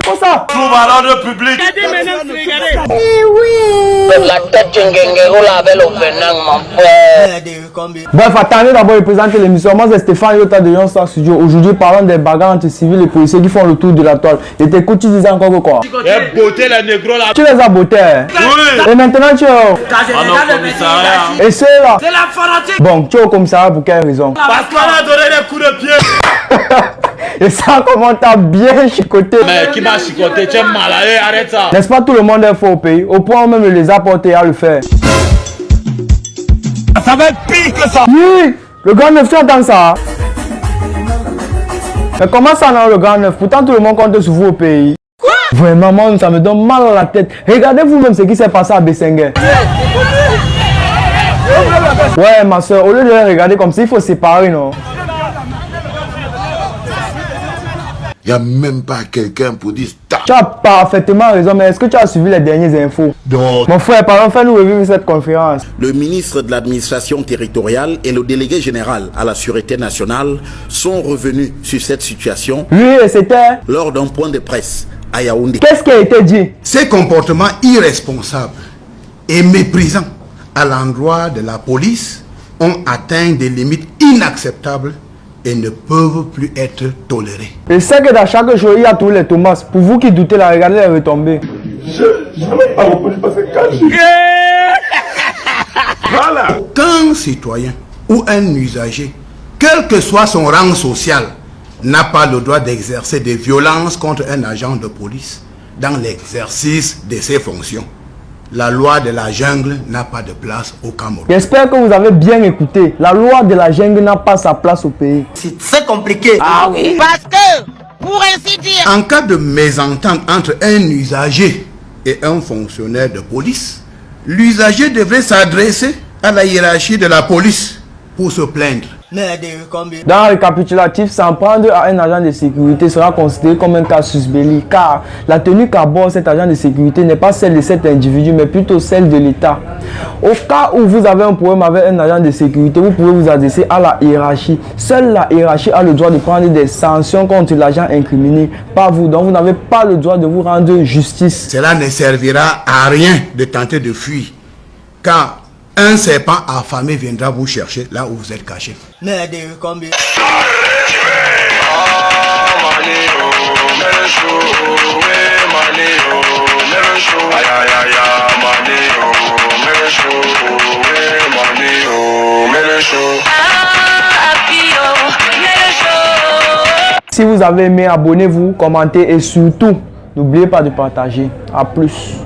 quoi ça? Trouve à l'ordre public. Eh oui. La tête du Ngengero là avec le venin, mon frère. Bref, attendez d'abord de présenter l'émission. Moi, c'est Stéphane Yota de Yon Star Studio. Aujourd'hui, parlons des bagarres entre civils et policiers qui font le tour de la toile. Et tes coups, tu disais encore que quoi? Et beauté les négros là. Tu les as bottés. Oui. Et maintenant, tu es où? Et c'est là. C'est la fanatique. Bon, tu es au commissariat pour quelle raison? Parce qu'on a donné des coups de pied. Et ça, comment t'as bien chicoté? Mais qui m'a chicoté? Tu es malade, arrête ça. N'est-ce pas tout le monde est faux au pays? Au point où même les a portés à le faire. Ça va être pire que ça. Oui, le Grand Neuf, tu entends ça? Mais comment ça non le Grand Neuf? Pourtant tout le monde compte sur vous au pays. Quoi? Vraiment, moi, ça me donne mal à la tête. Regardez vous-même ce qui s'est passé à Bessengue. Ouais, ma soeur, au lieu de les regarder comme ça, il faut séparer, non? Il n'y a même pas quelqu'un pour dire stop. Tu as parfaitement raison, mais est-ce que tu as suivi les dernières infos? Non. Mon frère, pardon, fais-nous revivre cette conférence. Le ministre de l'administration territoriale et le délégué général à la Sûreté nationale sont revenus sur cette situation Oui, c'était... lors d'un point de presse à Yaoundé. Qu'est-ce qui a été dit? Ces comportements irresponsables et méprisants à l'endroit de la police ont atteint des limites inacceptables et ne peuvent plus être tolérés. Je sais que dans chaque jour, il y a tous les Thomas. Pour vous qui doutez, là, regardez les retombées. Voilà. Aucun citoyen ou un usager, quel que soit son rang social, n'a pas le droit d'exercer des violences contre un agent de police dans l'exercice de ses fonctions. La loi de la jungle n'a pas de place au Cameroun. J'espère que vous avez bien écouté. La loi de la jungle n'a pas sa place au pays. C'est très compliqué. Ah oui. Parce que, pour ainsi dire... En cas de mésentente entre un usager et un fonctionnaire de police, l'usager devrait s'adresser à la hiérarchie de la police pour se plaindre. Dans le récapitulatif, s'en prendre à un agent de sécurité sera considéré comme un casus belli, car la tenue qu'aborde cet agent de sécurité n'est pas celle de cet individu, mais plutôt celle de l'État. Au cas où vous avez un problème avec un agent de sécurité, vous pouvez vous adresser à la hiérarchie. Seule la hiérarchie a le droit de prendre des sanctions contre l'agent incriminé, pas vous. Donc vous n'avez pas le droit de vous rendre justice. Cela ne servira à rien de tenter de fuir, car un serpent affamé viendra vous chercher là où vous êtes caché. Si vous avez aimé, abonnez-vous, commentez et surtout, n'oubliez pas de partager. A plus.